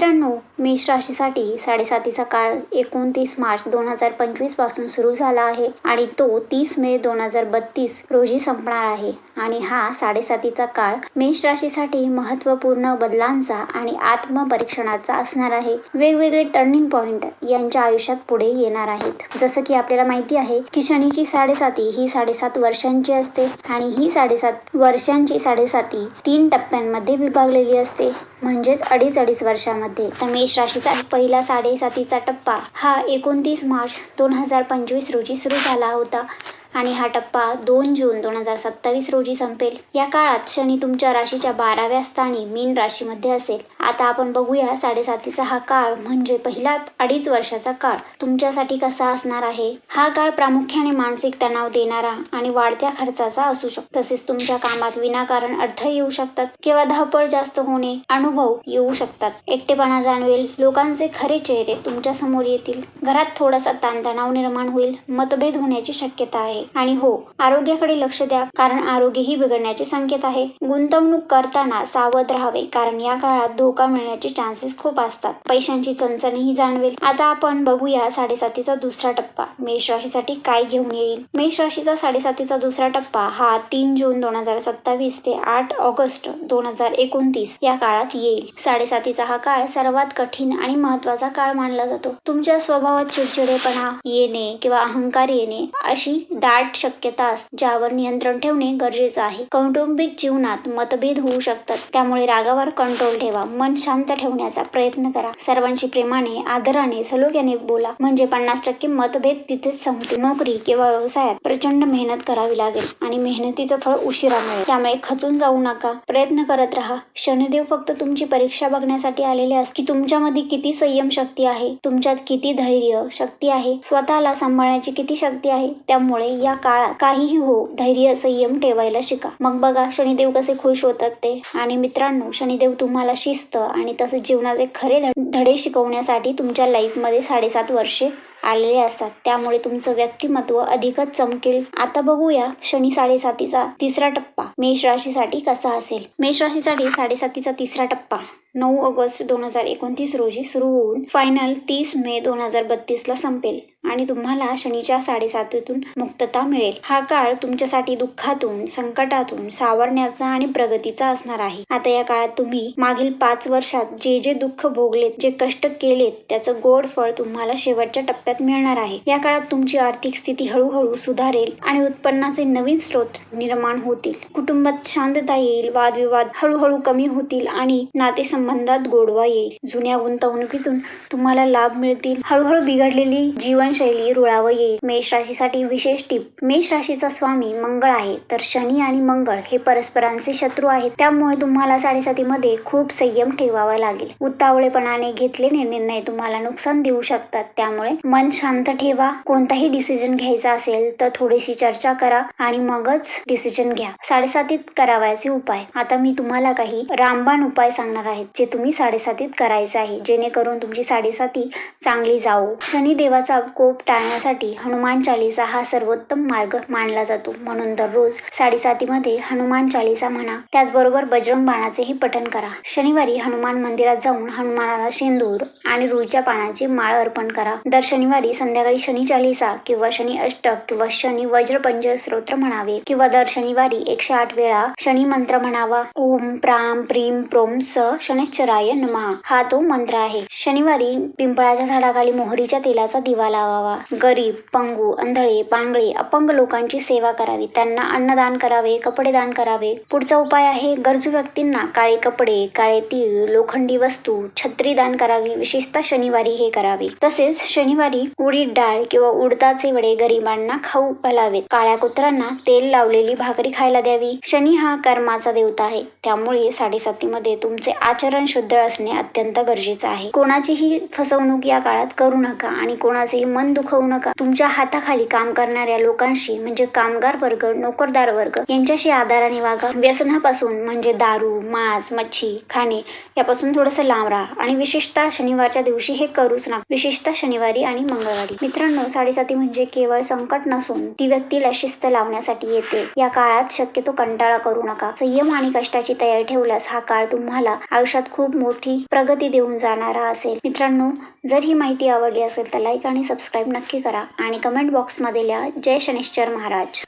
मित्रांनो, मेष राशीसाठी साडेसातीचा काळ 29 मार्च 2025 पासून सुरू झाला आहे आणि तो 30 मे 2032 रोजी संपणार आहे. आणि हा साडेसातीचा काळ मेष राशीसाठी महत्त्वपूर्ण बदलांचा आणि आत्मपरीक्षणाचा असणार आहे. वेगवेगळे टर्निंग पॉइंट यांच्या आयुष्यात पुढे येणार आहेत. जसं की आपल्याला माहिती आहे की शनीची साडेसाती ही 7.5 वर्षांची असते आणि ही 7.5 वर्षांची साडेसाती 3 टप्प्यांमध्ये विभागलेली असते, म्हणजेच अडीच वर्षामध्ये. तर मेष राशीचा पहिला साडेसातीचा टप्पा हा 29 मार्च 2025 रोजी सुरू झाला होता आणि हा टप्पा 2 जून 2027 रोजी संपेल. या काळात शनी तुमच्या राशीच्या 12व्या स्थानी मीन राशीमध्ये असेल. आता आपण बघूया साडेसातीचा हा काळ म्हणजे पहिला 2.5 वर्षाचा काळ तुमच्यासाठी कसा असणार आहे. हा काळ प्रामुख्याने मानसिक तणाव देणारा आणि वाढत्या खर्चाचा असू शकतो. तसेच तुमच्या कामात विनाकारण अडथळे येऊ शकतात किंवा धावपळ जास्त होणे अनुभव येऊ शकतात. एकटेपणा जाणवेल, लोकांचे खरे चेहरे तुमच्या समोर येतील, घरात थोडासा ताणतणाव निर्माण होईल, मतभेद होण्याची शक्यता आहे. आणि हो, आरोग्याकडे लक्ष द्या, कारण आरोग्यही बिघडण्याचे संकेत आहे. गुंतवणूक करताना सावध राहावे, कारण या काळात धोका मिळण्याचे चान्सेस खूप असतात. पैशांची चणचणही जाणवेल. आता आपण बघूया साडेसातीचा दुसरा टप्पा मेष राशीसाठी काय घेऊन येईल. मेष राशीचा साडेसातीचा दुसरा टप्पा हा 3 जून 2027 ते 8 ऑगस्ट 2029 या काळात येईल. साडेसातीचा हा काळ सर्वात कठीण आणि महत्वाचा काळ मानला जातो. तुमच्या स्वभावात चिडचिडेपणा येणे किंवा अहंकार येणे अशी दाट शक्यता असते, ज्यावर नियंत्रण ठेवणे गरजेचं आहे. कौटुंबिक जीवनात मतभेद होऊ शकतात, त्यामुळे रागावर कंट्रोल ठेवा. मन शांत ठेवण्याचा प्रयत्न करा. सर्वांशी प्रेमाने, आदराने, सलोख्याने बोला, म्हणजे 50% मतभेद तिथेच संपतील. नोकरी किंवा व्यवसायात प्रचंड मेहनत करावी लागेल आणि मेहनतीचं फळ उशिरा मिळेल, त्यामुळे खचून जाऊ नका. प्रयत्न करत राहा. शनिदेव फक्त तुमची परीक्षा बघण्यासाठी आलेले असतात की तुमच्यामध्ये किती संयम शक्ती आहे, तुमच्यात किती धैर्य शक्ती आहे, स्वतःला सांभाळण्याची किती शक्ती आहे. त्यामुळे या काळात काहीही हो, धैर्य संयम ठेवायला शिका. मग बघा शनिदेव कसे खुश होतात ते. आणि मित्रांनो, शनिदेव तुम्हाला शिस्त आणि तसेच जीवनाचे खरे धडे शिकवण्यासाठी तुमच्या लाईफमध्ये 7.5 वर्षे आलेले असतात. त्यामुळे तुमचं व्यक्तिमत्व अधिकच चमकेल. आता बघूया शनी साडेसातीचा तिसरा टप्पा मेष राशीसाठी कसा असेल. मेष राशीसाठी साडेसातीचा तिसरा टप्पा 9 ऑगस्ट 2029 रोजी सुरू होऊन फायनल 30 मे 2032 ला संपेल आणि तुम्हाला शनीच्या साडेसातीतून मुक्तता मिळेल. हा काळ तुमच्यासाठी दुःखातून, संकटातून सावरण्याचा आणि प्रगतीचा असणार आहे. आता या काळात तुम्ही मागील 5 वर्षात जे जे दुःख भोगलेत, जे कष्ट केलेत, त्याचं गोड फळ तुम्हाला शेवटच्या टप्प्यात मिळणार आहे. या काळात तुमची आर्थिक स्थिती हळूहळू सुधारेल आणि उत्पन्नाचे नवीन स्रोत निर्माण होतील. कुटुंबात शांतता येईल, वादविवाद हळूहळू कमी होतील आणि नातेसंबंधात गोडवा येईल. जुन्या गुंतवणुकीतून तुम्हाला लाभ मिळतील. हळूहळू बिघडलेली जीवनशैली रुळावर येईल. मेष राशीसाठी विशेष टीप. मेष राशीचा स्वामी मंगळ आहे, तर शनी आणि मंगळ हे परस्परांचे शत्रू आहेत. त्यामुळे तुम्हाला साडेसातीमध्ये खूप संयम ठेवावा लागेल. उतावळेपणाने घेतलेले निर्णय तुम्हाला नुकसान देऊ शकतात. त्यामुळे मन शांत ठेवा. कोणताही डिसिजन घ्यायचा असेल तर थोडीशी चर्चा करा आणि मगच डिसिजन घ्या. साडेसातीत करावयाचे उपाय. आता मी तुम्हाला काही रामबाण उपाय सांगणार आहेत, जे तुम्ही साडेसातीत करायचे आहे, जेणेकरून तुमची साडेसाती चांगली जाऊ. शनिदेवाचा कोप टाळण्यासाठी हनुमान चालीसा हा सर्वोत्तम मार्ग मानला जातो. म्हणून दररोज साडेसातीमध्ये हनुमान चालीसा म्हणा. त्याचबरोबर बजरंग बाणाचेही पठण करा. शनिवारी हनुमान मंदिरात जाऊन हनुमानाला शेंदूर आणि रुईच्या पानाची माळ अर्पण करा. दर शनिवारी संध्याकाळी शनी चालीसा किंवा शनी अष्टक किंवा शनी वज्रपंजर स्तोत्र म्हणावे किंवा दर शनिवारी 108 वेळा शनी मंत्र म्हणावा. ओम प्राम प्रीम प्रोम स शनिश्चराय नमः हा तो मंत्र आहे. शनिवारी पिंपळाच्या झाडाखाली मोहरीच्या तेलाचा दिवा लावावा. गरीब, पंगू, अंधळे, पांगळे, अपंग लोकांची सेवा करावी. त्यांना अन्नदान करावे, कपडे दान करावे. पुढचा उपाय आहे गरजू व्यक्तींना काळे कपडे, काळे तीळ, लोखंडी वस्तू, छत्री दान करावी. विशेषतः शनिवारी हे करावे. तसेच शनिवारी उडीद डाळ किंवा उडदाचे वडे गरिबांना खाऊ घालावेत. काळ्या कुत्र्यांना तेल लावलेली भाकरी खायला द्यावी. शनी हा कर्माचा देवता आहे, त्यामुळे साडेसातीमध्ये तुमचे आचरण शुद्ध असणे अत्यंत गरजेचं आहे. कोणाचीही फसवणूक या काळात करू नका आणि कोणाचेही मन दुखवू नका. तुमच्या हाताखाली काम करणाऱ्या लोकांशी म्हणजे कामगार वर्ग, नोकरदार वर्ग यांच्याशी आदराने वागा. व्यसनापासून म्हणजे दारू, मांस, मच्छी खाणे यापासून थोडंसं लांब राहा आणि विशेषतः शनिवारच्या दिवशी हे करूच नका, विशेषतः शनिवारी आणि मंगळवारी. मित्रांनो, साडेसाती म्हणजे केवळ संकट नसून ती व्यक्तीला शिस्त लावण्यासाठी येते. या काळात शक्यतो कंटाळा करू नका. संयम आणि कष्टाची तयारी ठेवल्यास हा काळ तुम्हाला आयुष्यात आयुष्यात खूप मोठी प्रगती देऊन जाणारा असेल. मित्रांनो, जर ही माहिती आवडली असेल तर लाईक आणि सबस्क्राईब नक्की करा आणि कमेंट बॉक्समध्ये लिहा जय शनिश्चर महाराज.